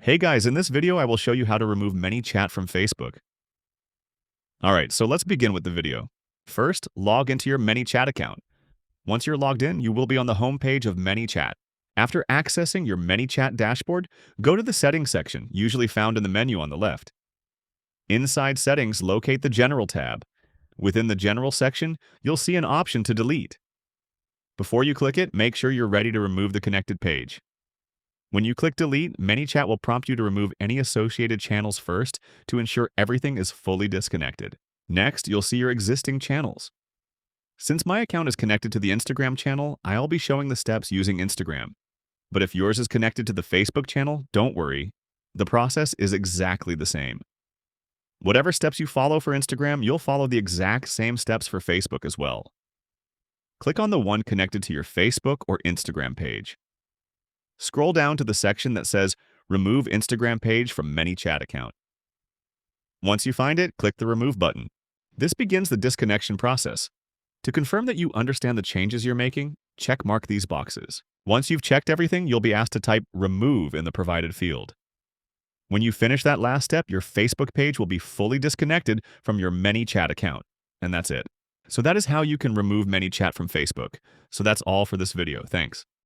Hey guys, in this video I will show you how to remove Manychat from Facebook. Alright, so let's begin with the video. First, log into your Manychat account. Once you're logged in, you will be on the home page of Manychat. After accessing your Manychat dashboard, go to the Settings section, usually found in the menu on the left. Inside Settings, locate the General tab. Within the General section, you'll see an option to delete. Before you click it, make sure you're ready to remove the connected page. When you click Delete, Manychat will prompt you to remove any associated channels first to ensure everything is fully disconnected. Next, you'll see your existing channels. Since my account is connected to the Instagram channel, I'll be showing the steps using Instagram. But if yours is connected to the Facebook channel, don't worry. The process is exactly the same. Whatever steps you follow for Instagram, you'll follow the exact same steps for Facebook as well. Click on the one connected to your Facebook or Instagram page. Scroll down to the section that says Remove Instagram Page from Manychat account. Once you find it, click the Remove button. This begins the disconnection process. To confirm that you understand the changes you're making, check mark these boxes. Once you've checked everything, you'll be asked to type Remove in the provided field. When you finish that last step, your Facebook page will be fully disconnected from your Manychat account. And that's it. So that is how you can remove Manychat from Facebook. So that's all for this video. Thanks.